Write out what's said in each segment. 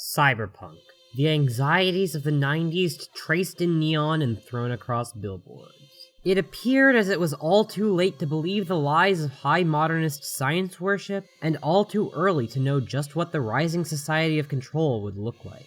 Cyberpunk. The anxieties of the 90s traced in neon and thrown across billboards. It appeared as it was all too late to believe the lies of high modernist science worship, and all too early to know just what the rising society of control would look like.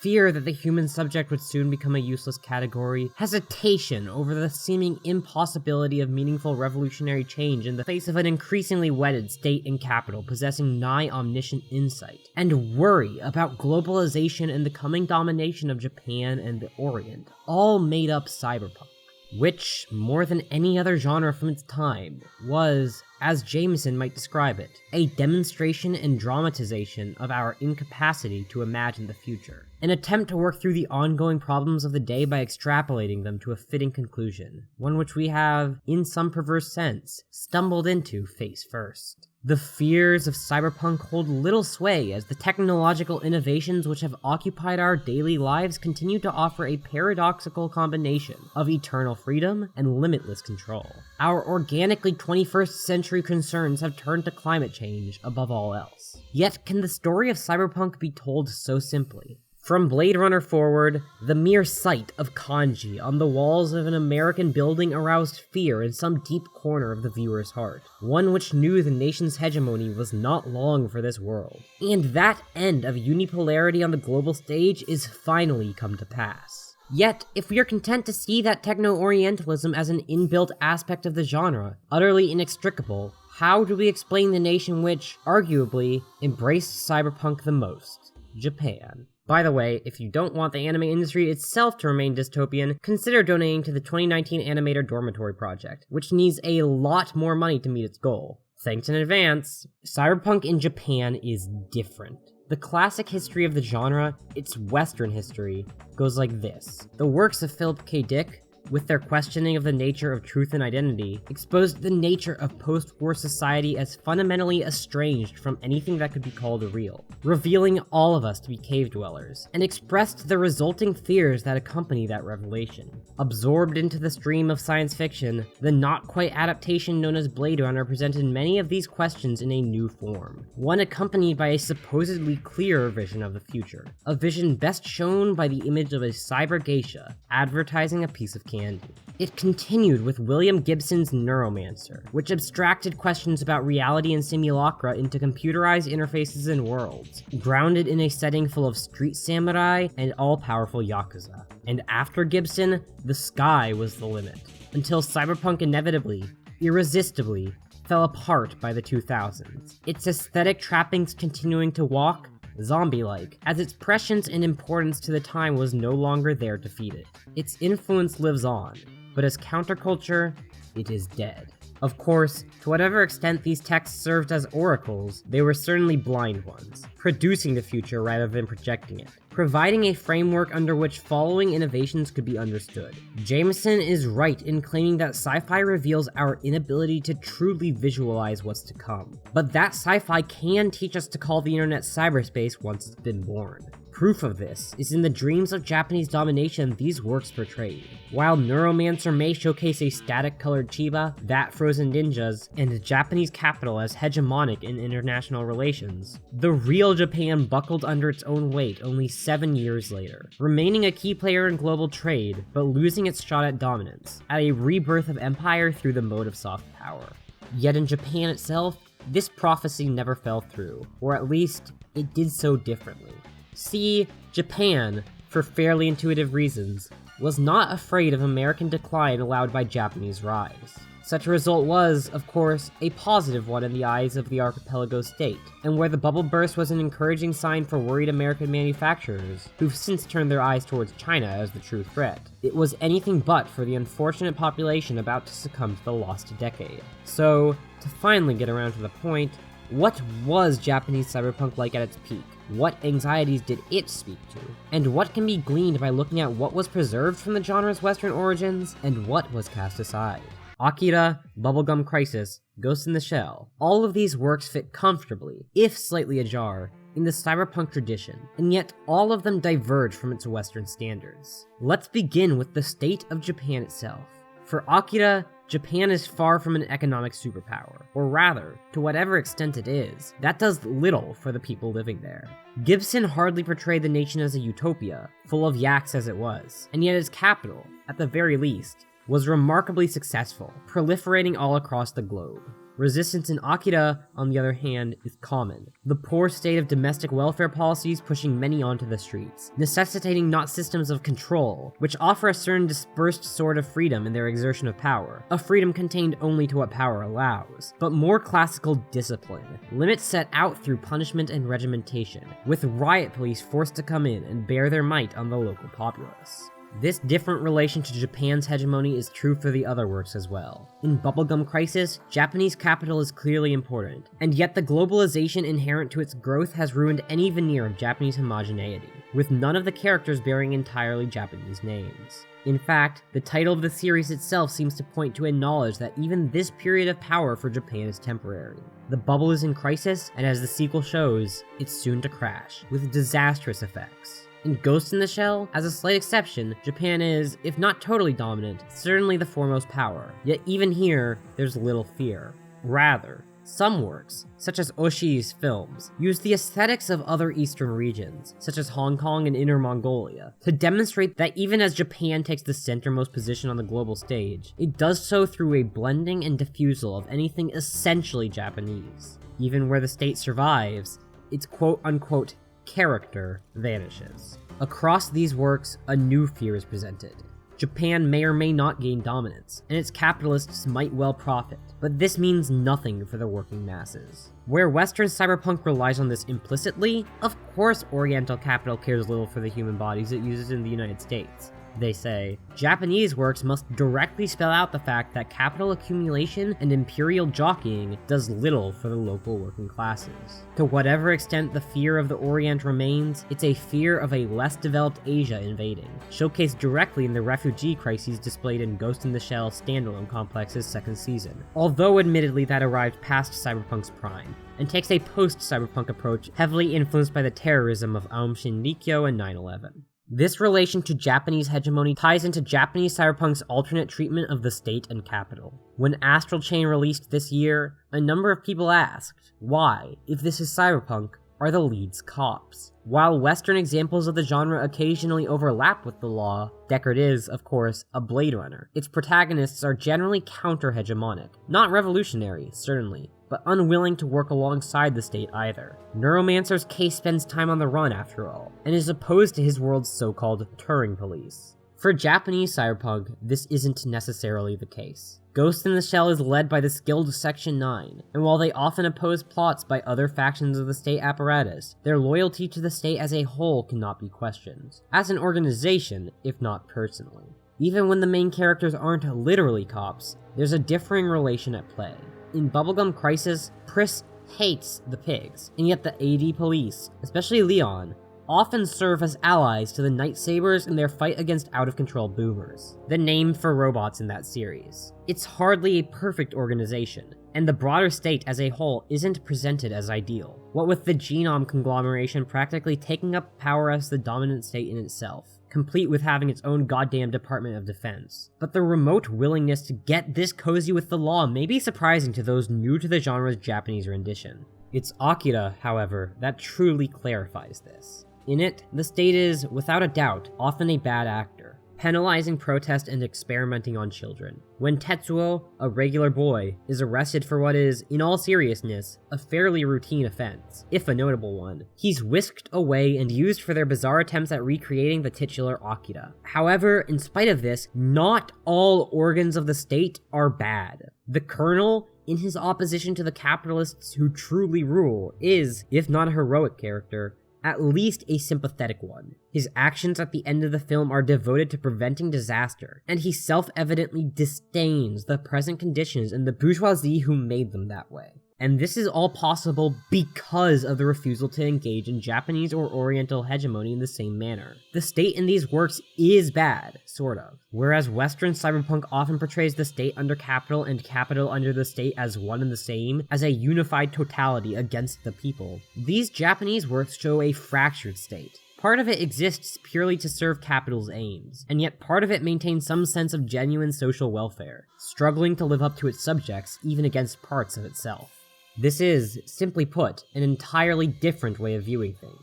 Fear that the human subject would soon become a useless category, hesitation over the seeming impossibility of meaningful revolutionary change in the face of an increasingly wedded state and capital possessing nigh omniscient insight, and worry about globalization and the coming domination of Japan and the Orient, all made up cyberpunk. Which, more than any other genre from its time, was, as Jameson might describe it, a demonstration and dramatization of our incapacity to imagine the future. An attempt to work through the ongoing problems of the day by extrapolating them to a fitting conclusion, one which we have, in some perverse sense, stumbled into face first. The fears of cyberpunk hold little sway as the technological innovations which have occupied our daily lives continue to offer a paradoxical combination of eternal freedom and limitless control. Our organically 21st century concerns have turned to climate change above all else. Yet can the story of cyberpunk be told so simply? From Blade Runner forward, the mere sight of kanji on the walls of an American building aroused fear in some deep corner of the viewer's heart, one which knew the nation's hegemony was not long for this world. And that end of unipolarity on the global stage is finally come to pass. Yet, if we are content to see that techno-orientalism as an inbuilt aspect of the genre, utterly inextricable, how do we explain the nation which, arguably, embraced cyberpunk the most? Japan. By the way, if you don't want the anime industry itself to remain dystopian, consider donating to the 2019 Animator Dormitory Project, which needs a lot more money to meet its goal. Thanks in advance. Cyberpunk in Japan is different. The classic history of the genre, its Western history, goes like this. The works of Philip K. Dick, with their questioning of the nature of truth and identity, exposed the nature of post-war society as fundamentally estranged from anything that could be called real, revealing all of us to be cave dwellers, and expressed the resulting fears that accompany that revelation. Absorbed into the stream of science fiction, the not-quite adaptation known as Blade Runner presented many of these questions in a new form, one accompanied by a supposedly clearer vision of the future, a vision best shown by the image of a cyber geisha advertising a piece of candy. It continued with William Gibson's Neuromancer, which abstracted questions about reality and simulacra into computerized interfaces and worlds, grounded in a setting full of street samurai and all-powerful yakuza. And after Gibson, the sky was the limit, until cyberpunk inevitably, irresistibly, fell apart by the 2000s, its aesthetic trappings continuing to walk zombie-like, as its prescience and importance to the time was no longer there to feed it. Its influence lives on, but as counterculture, it is dead. Of course, to whatever extent these texts served as oracles, they were certainly blind ones, producing the future rather than projecting it, providing a framework under which following innovations could be understood. Jameson is right in claiming that sci-fi reveals our inability to truly visualize what's to come, but that sci-fi can teach us to call the internet cyberspace once it's been born. Proof of this is in the dreams of Japanese domination these works portrayed. While Neuromancer may showcase a static-colored Chiba, that frozen ninjas, and a Japanese capital as hegemonic in international relations, the real Japan buckled under its own weight only 7 years later, remaining a key player in global trade, but losing its shot at dominance, at a rebirth of empire through the mode of soft power. Yet in Japan itself, this prophecy never fell through, or at least, it did so differently. See, Japan, for fairly intuitive reasons, was not afraid of American decline allowed by Japanese rise. Such a result was, of course, a positive one in the eyes of the archipelago state, and where the bubble burst was an encouraging sign for worried American manufacturers, who've since turned their eyes towards China as the true threat. It was anything but for the unfortunate population about to succumb to the lost decade. So, to finally get around to the point, what was Japanese cyberpunk like at its peak? What anxieties did it speak to? And what can be gleaned by looking at what was preserved from the genre's Western origins and what was cast aside? Akira, Bubblegum Crisis, Ghost in the Shell, all of these works fit comfortably, if slightly ajar, in the cyberpunk tradition, and yet all of them diverge from its Western standards. Let's begin with the state of Japan itself. For Akira, Japan is far from an economic superpower, or rather, to whatever extent it is, that does little for the people living there. Gibson hardly portrayed the nation as a utopia, full of yaks as it was, and yet its capital, at the very least, was remarkably successful, proliferating all across the globe. Resistance in Akita, on the other hand, is common. The poor state of domestic welfare policies pushing many onto the streets, necessitating not systems of control, which offer a certain dispersed sort of freedom in their exertion of power, a freedom contained only to what power allows, but more classical discipline, limits set out through punishment and regimentation, with riot police forced to come in and bear their might on the local populace. This different relation to Japan's hegemony is true for the other works as well. In Bubblegum Crisis, Japanese capital is clearly important, and yet the globalization inherent to its growth has ruined any veneer of Japanese homogeneity, with none of the characters bearing entirely Japanese names. In fact, the title of the series itself seems to point to a knowledge that even this period of power for Japan is temporary. The bubble is in crisis, and as the sequel shows, it's soon to crash, with disastrous effects. In Ghost in the Shell, as a slight exception, Japan is, if not totally dominant, certainly the foremost power. Yet even here, there's little fear. Rather, some works, such as Oshii's films, use the aesthetics of other eastern regions, such as Hong Kong and Inner Mongolia, to demonstrate that even as Japan takes the centermost position on the global stage, it does so through a blending and diffusal of anything essentially Japanese. Even where the state survives, its quote-unquote character vanishes. Across these works, a new fear is presented. Japan may or may not gain dominance, and its capitalists might well profit, but this means nothing for the working masses. Where Western cyberpunk relies on this implicitly, of course Oriental capital cares little for the human bodies it uses in the United States. They say, Japanese works must directly spell out the fact that capital accumulation and imperial jockeying does little for the local working classes. To whatever extent the fear of the Orient remains, it's a fear of a less developed Asia invading, showcased directly in the refugee crises displayed in Ghost in the Shell standalone complex's second season, although admittedly that arrived past cyberpunk's prime, and takes a post-cyberpunk approach heavily influenced by the terrorism of Aum Shinrikyo and 9/11. This relation to Japanese hegemony ties into Japanese cyberpunk's alternate treatment of the state and capital. When Astral Chain released this year, a number of people asked, why, if this is cyberpunk, are the leads cops? While Western examples of the genre occasionally overlap with the law, Deckard is, of course, a Blade Runner. Its protagonists are generally counter-hegemonic. Not revolutionary, certainly, but unwilling to work alongside the state either. Neuromancer's case spends time on the run, after all, and is opposed to his world's so-called Turing police. For Japanese cyberpunk, this isn't necessarily the case. Ghost in the Shell is led by the skilled Section 9, and while they often oppose plots by other factions of the state apparatus, their loyalty to the state as a whole cannot be questioned. As an organization, if not personally. Even when the main characters aren't literally cops, there's a differing relation at play. In Bubblegum Crisis, Pris hates the pigs, and yet the AD police, especially Leon, often serve as allies to the Night Sabers in their fight against out-of-control boomers, the name for robots in that series. It's hardly a perfect organization, and the broader state as a whole isn't presented as ideal, what with the Genome conglomeration practically taking up power as the dominant state in itself, complete with having its own goddamn Department of Defense. But the remote willingness to get this cozy with the law may be surprising to those new to the genre's Japanese rendition. It's Akira, however, that truly clarifies this. In it, the state is, without a doubt, often a bad actor, penalizing protest and experimenting on children. When Tetsuo, a regular boy, is arrested for what is, in all seriousness, a fairly routine offense, if a notable one, he's whisked away and used for their bizarre attempts at recreating the titular Akira. However, in spite of this, not all organs of the state are bad. The Colonel, in his opposition to the capitalists who truly rule, is, if not a heroic character, at least a sympathetic one. His actions at the end of the film are devoted to preventing disaster, and he self-evidently disdains the present conditions and the bourgeoisie who made them that way. And this is all possible because of the refusal to engage in Japanese or Oriental hegemony in the same manner. The state in these works is bad, sort of. Whereas Western cyberpunk often portrays the state under capital and capital under the state as one and the same, as a unified totality against the people, these Japanese works show a fractured state, Part of it exists purely to serve capital's aims, and yet part of it maintains some sense of genuine social welfare, struggling to live up to its subjects even against parts of itself. This is, simply put, an entirely different way of viewing things.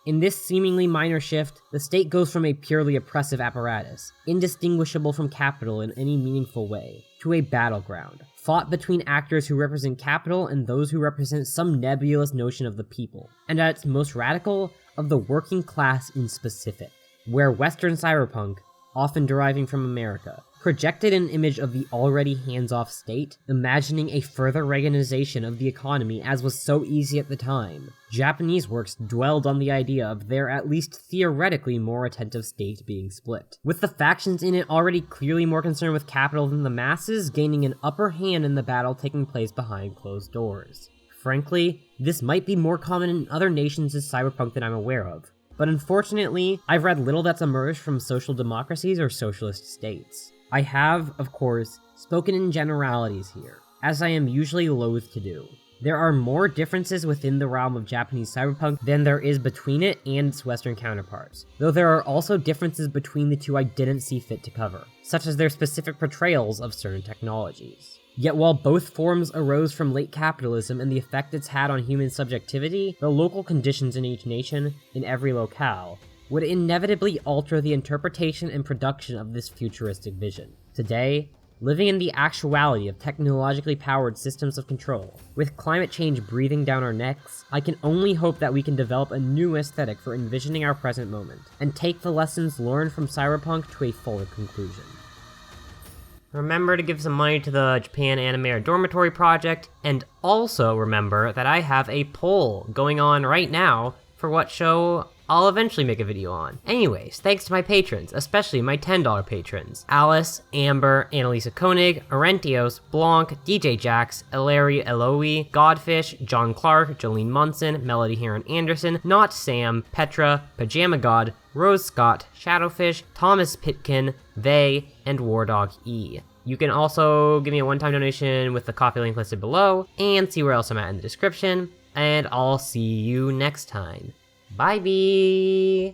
In this seemingly minor shift, the state goes from a purely oppressive apparatus, indistinguishable from capital in any meaningful way, to a battleground, fought between actors who represent capital and those who represent some nebulous notion of the people, and at its most radical, of the working class in specific, where Western cyberpunk, often deriving from America, projected an image of the already hands-off state, imagining a further Reaganization of the economy as was so easy at the time. Japanese works dwelled on the idea of their at least theoretically more attentive state being split, with the factions in it already clearly more concerned with capital than the masses gaining an upper hand in the battle taking place behind closed doors. Frankly, this might be more common in other nations as cyberpunk than I'm aware of, but unfortunately, I've read little that's emerged from social democracies or socialist states. I have, of course, spoken in generalities here, as I am usually loath to do. There are more differences within the realm of Japanese cyberpunk than there is between it and its Western counterparts, though there are also differences between the two I didn't see fit to cover, such as their specific portrayals of certain technologies. Yet while both forms arose from late capitalism and the effect it's had on human subjectivity, the local conditions in each nation, in every locale, would inevitably alter the interpretation and production of this futuristic vision. Today, living in the actuality of technologically powered systems of control, with climate change breathing down our necks, I can only hope that we can develop a new aesthetic for envisioning our present moment, and take the lessons learned from cyberpunk to a fuller conclusion. Remember to give some money to the Japan Animator Dormitory Project, and also remember that I have a poll going on right now for what show I'll eventually make a video on. Anyways, thanks to my patrons, especially my $10 patrons. Alice, Amber, Annalisa Koenig, Arentios, Blanc, DJ Jax, Ellery Eloe, Godfish, John Clark, Jolene Munson, Melody Heron Anderson, Not Sam, Petra, Pajama God, Rose Scott, Shadowfish, Thomas Pitkin, Vey, and Wardog E. You can also give me a one-time donation with the coffee link listed below, and see where else I'm at in the description, and I'll see you next time. Bye-bye!